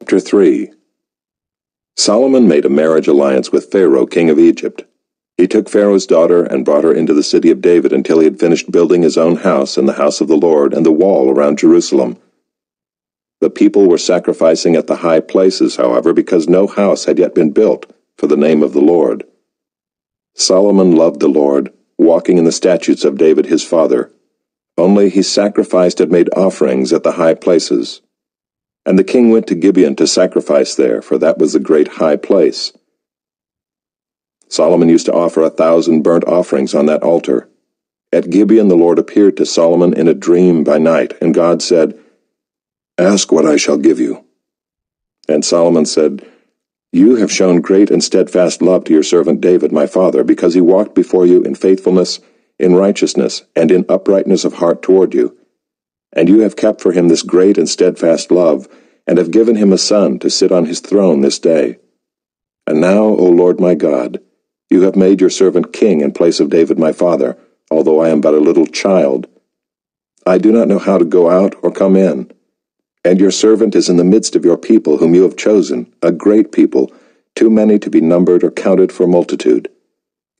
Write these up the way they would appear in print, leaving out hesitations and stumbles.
Chapter 3. Solomon made a marriage alliance with Pharaoh, king of Egypt. He took Pharaoh's daughter and brought her into the city of David until he had finished building his own house and the house of the Lord and the wall around Jerusalem. The people were sacrificing at the high places, however, because no house had yet been built for the name of the Lord. Solomon loved the Lord, walking in the statutes of David his father. Only he sacrificed and made offerings at the high places. And the king went to Gibeon to sacrifice there, for that was the great high place. Solomon used to offer 1,000 burnt offerings on that altar. At Gibeon the Lord appeared to Solomon in a dream by night, and God said, "Ask what I shall give you." And Solomon said, "You have shown great and steadfast love to your servant David my father, because he walked before you in faithfulness, in righteousness, and in uprightness of heart toward you. And you have kept for him this great and steadfast love, and have given him a son to sit on his throne this day. And now, O Lord my God, you have made your servant king in place of David my father, although I am but a little child. I do not know how to go out or come in. And your servant is in the midst of your people whom you have chosen, a great people, too many to be numbered or counted for multitude.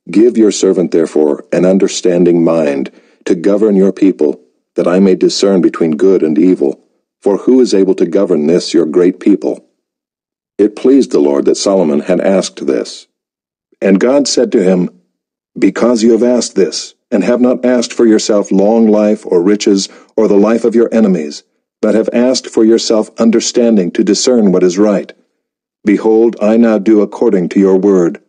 Give your servant, therefore, an understanding mind to govern your people, that I may discern between good and evil. For who is able to govern this your great people?" It pleased the Lord that Solomon had asked this. And God said to him, "Because you have asked this, and have not asked for yourself long life or riches or the life of your enemies, but have asked for yourself understanding to discern what is right, behold, I now do according to your word.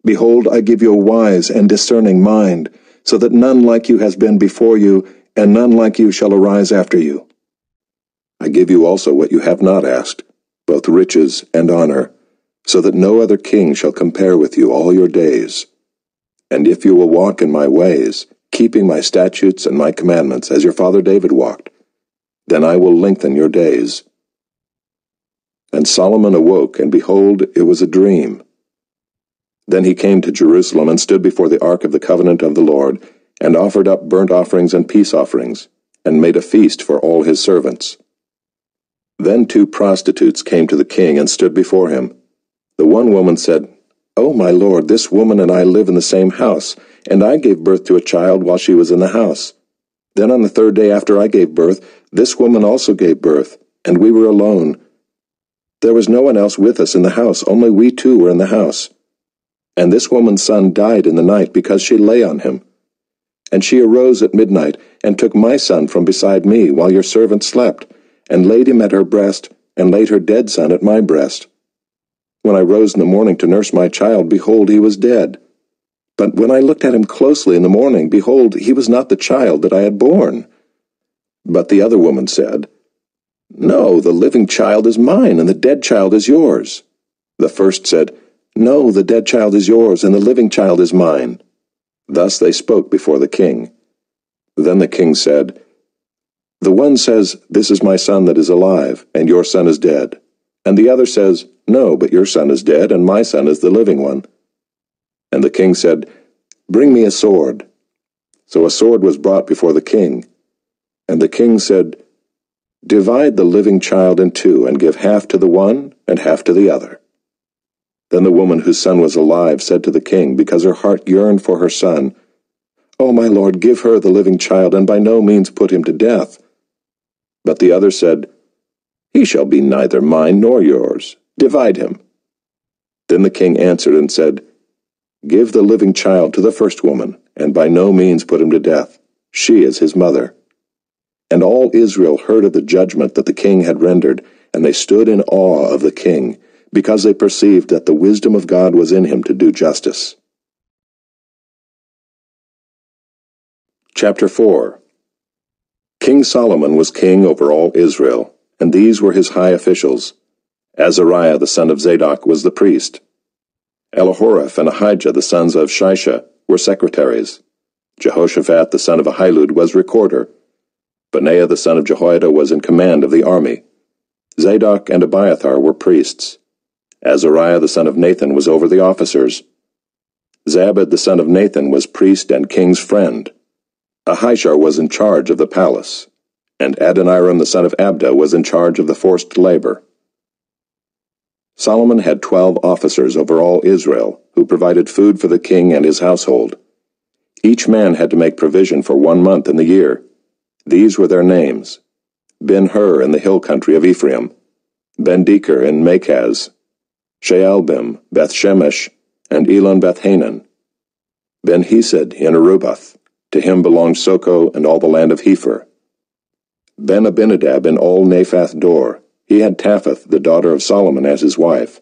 Behold, I give you a wise and discerning mind, so that none like you has been before you, and none like you shall arise after you. I give you also what you have not asked, both riches and honor, so that no other king shall compare with you all your days. And if you will walk in my ways, keeping my statutes and my commandments, as your father David walked, then I will lengthen your days." And Solomon awoke, and behold, it was a dream. Then he came to Jerusalem, and stood before the ark of the covenant of the Lord, and offered up burnt offerings and peace offerings, and made a feast for all his servants. Then 2 prostitutes came to the king and stood before him. The one woman said, "O my lord, this woman and I live in the same house, and I gave birth to a child while she was in the house. Then on the 3rd day after I gave birth, this woman also gave birth, and we were alone. There was no one else with us in the house, only we 2 were in the house. And this woman's son died in the night because she lay on him. And she arose at midnight, and took my son from beside me while your servant slept, and laid him at her breast, and laid her dead son at my breast. When I rose in the morning to nurse my child, behold, he was dead. But when I looked at him closely in the morning, behold, he was not the child that I had borne." But the other woman said, "No, the living child is mine, and the dead child is yours." The first said, "No, the dead child is yours, and the living child is mine." Thus they spoke before the king. Then the king said, "The one says, 'This is my son that is alive, and your son is dead.' And the other says, 'No, but your son is dead, and my son is the living one.' And the king said, 'Bring me a sword.' So a sword was brought before the king. And the king said, 'Divide the living child in 2, and give half to the one and half to the other.' Then the woman whose son was alive said to the king, because her heart yearned for her son, 'O my lord, give her the living child, and by no means put him to death.' But the other said, 'He shall be neither mine nor yours. Divide him.' Then the king answered and said, 'Give the living child to the first woman, and by no means put him to death. She is his mother.' And all Israel heard of the judgment that the king had rendered, and they stood in awe of the king, because they perceived that the wisdom of God was in him to do justice. Chapter 4. King Solomon was king over all Israel, and these were his high officials. Azariah the son of Zadok was the priest. Elihoreph and Ahijah the sons of Shisha were secretaries. Jehoshaphat the son of Ahilud was recorder. Benaiah the son of Jehoiada was in command of the army. Zadok and Abiathar were priests. Azariah the son of Nathan was over the officers. Zabad the son of Nathan was priest and king's friend. Ahishar was in charge of the palace, and Adoniram the son of Abda was in charge of the forced labor. Solomon had 12 officers over all Israel, who provided food for the king and his household. Each man had to make provision for 1 month in the year. These were their names: Ben-Hur in the hill country of Ephraim, Ben-Deker in Makaz, Shaalbim, Beth-Shemesh, and Elon-Beth-Hanan, Ben-Hesed in Arubath. To him belonged Soko and all the land of Hepher. Ben-Abinadab in all Naphath Dor. He had Taphath, the daughter of Solomon, as his wife.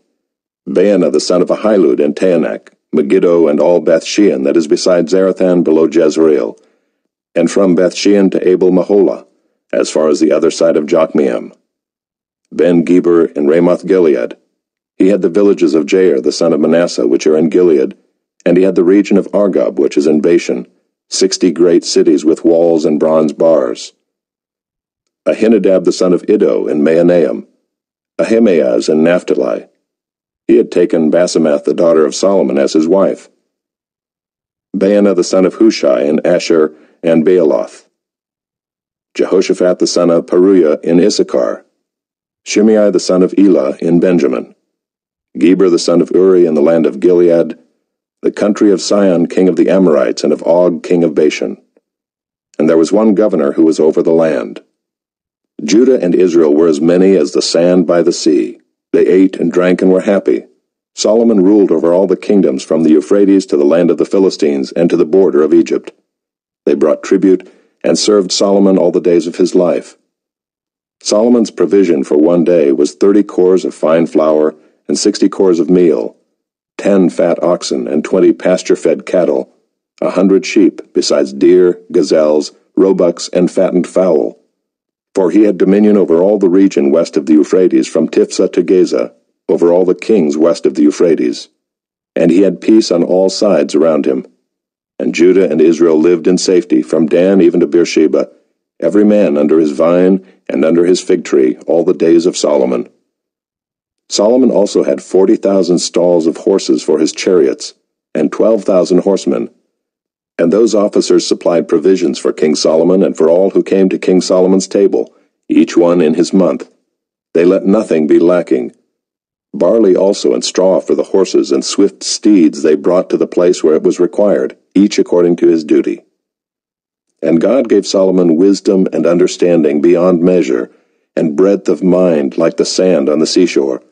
Baana the son of Ahilud in Taanach, Megiddo and all Beth-shean that is beside Zarethan below Jezreel, and from Beth-shean to Abel-Meholah, as far as the other side of Jokmeam. Ben-Geber in Ramoth-Gilead. He had the villages of Jair the son of Manasseh, which are in Gilead, and he had the region of Argob, which is in Bashan, 60 great cities with walls and bronze bars. Ahinadab the son of Iddo in Mahanaim, Ahimaaz in Naphtali. He had taken Basemath the daughter of Solomon as his wife. Baana the son of Hushai in Asher and Baaloth. Jehoshaphat the son of Paruah in Issachar. Shimei the son of Elah in Benjamin. Geber the son of Uri in the land of Gilead, the country of Sihon king of the Amorites and of Og king of Bashan. And there was one governor who was over the land. Judah and Israel were as many as the sand by the sea. They ate and drank and were happy. Solomon ruled over all the kingdoms from the Euphrates to the land of the Philistines and to the border of Egypt. They brought tribute and served Solomon all the days of his life. Solomon's provision for 1 day was 30 cors of fine flour and 60 cors of meal, 10 fat oxen and 20 pasture-fed cattle, 100 sheep, besides deer, gazelles, roebucks, and fattened fowl. For he had dominion over all the region west of the Euphrates, from Tiphsah to Gaza, over all the kings west of the Euphrates. And he had peace on all sides around him. And Judah and Israel lived in safety, from Dan even to Beersheba, every man under his vine and under his fig tree, all the days of Solomon. Solomon also had 40,000 stalls of horses for his chariots, and 12,000 horsemen. And those officers supplied provisions for King Solomon and for all who came to King Solomon's table, each one in his month. They let nothing be lacking. Barley also and straw for the horses and swift steeds they brought to the place where it was required, each according to his duty. And God gave Solomon wisdom and understanding beyond measure, and breadth of mind like the sand on the seashore,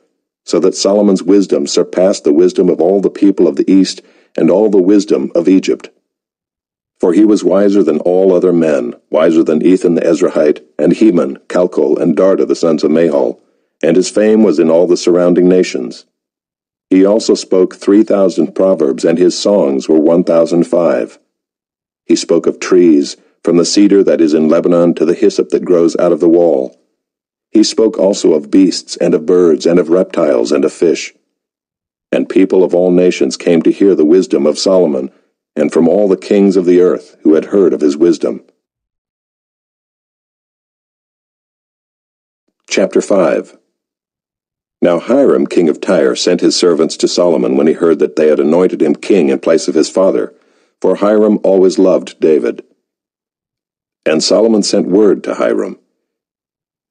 so that Solomon's wisdom surpassed the wisdom of all the people of the east and all the wisdom of Egypt. For he was wiser than all other men, wiser than Ethan the Ezrahite, and Heman, Calcol, and Darda the sons of Mahol, and his fame was in all the surrounding nations. He also spoke 3,000 proverbs, and his songs were 1,005. He spoke of trees, from the cedar that is in Lebanon to the hyssop that grows out of the wall. He spoke also of beasts, and of birds, and of reptiles, and of fish. And people of all nations came to hear the wisdom of Solomon, and from all the kings of the earth who had heard of his wisdom. Chapter 5. Now Hiram king of Tyre sent his servants to Solomon when he heard that they had anointed him king in place of his father, for Hiram always loved David. And Solomon sent word to Hiram,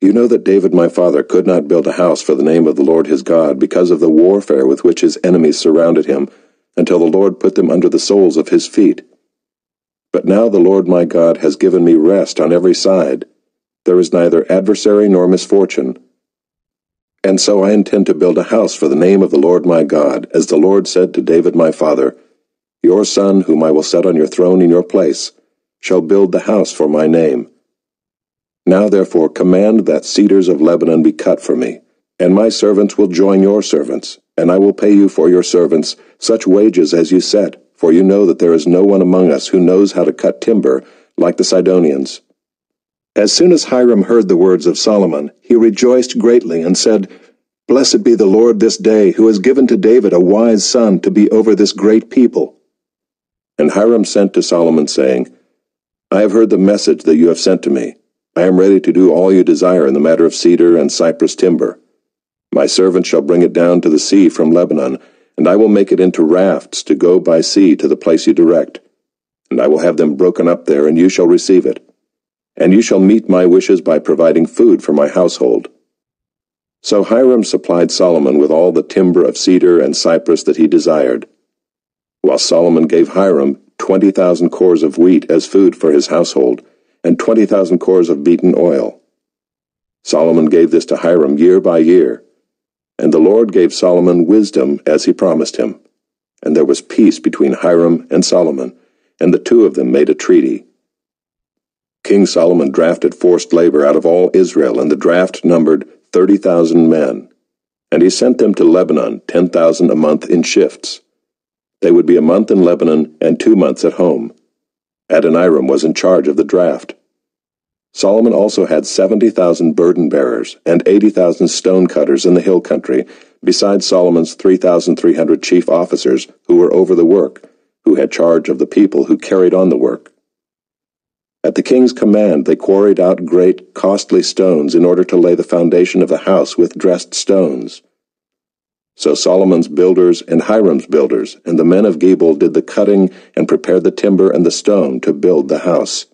"You know that David my father could not build a house for the name of the Lord his God because of the warfare with which his enemies surrounded him, until the Lord put them under the soles of his feet. But now the Lord my God has given me rest on every side. There is neither adversary nor misfortune. And so I intend to build a house for the name of the Lord my God, as the Lord said to David my father, Your son, whom I will set on your throne in your place, shall build the house for my name. Now therefore command that cedars of Lebanon be cut for me, and my servants will join your servants, and I will pay you for your servants such wages as you set, for you know that there is no one among us who knows how to cut timber, like the Sidonians." As soon as Hiram heard the words of Solomon, he rejoiced greatly, and said, "Blessed be the Lord this day, who has given to David a wise son to be over this great people." And Hiram sent to Solomon, saying, "I have heard the message that you have sent to me. I am ready to do all you desire in the matter of cedar and cypress timber. My servant shall bring it down to the sea from Lebanon, and I will make it into rafts to go by sea to the place you direct. And I will have them broken up there, and you shall receive it. And you shall meet my wishes by providing food for my household." So Hiram supplied Solomon with all the timber of cedar and cypress that he desired, while Solomon gave Hiram 20,000 cores of wheat as food for his household, and 20,000 cores of beaten oil. Solomon gave this to Hiram year by year, and the Lord gave Solomon wisdom as he promised him. And there was peace between Hiram and Solomon, and the two of them made a treaty. King Solomon drafted forced labor out of all Israel, and the draft numbered 30,000 men, and he sent them to Lebanon, 10,000 a month in shifts. They would be a month in Lebanon and 2 months at home. Adoniram was in charge of the draft. Solomon also had 70,000 burden bearers and 80,000 stone cutters in the hill country, besides Solomon's 3,300 chief officers who were over the work, who had charge of the people who carried on the work. At the king's command, they quarried out great, costly stones in order to lay the foundation of the house with dressed stones. So Solomon's builders and Hiram's builders and the men of Gebal did the cutting and prepared the timber and the stone to build the house.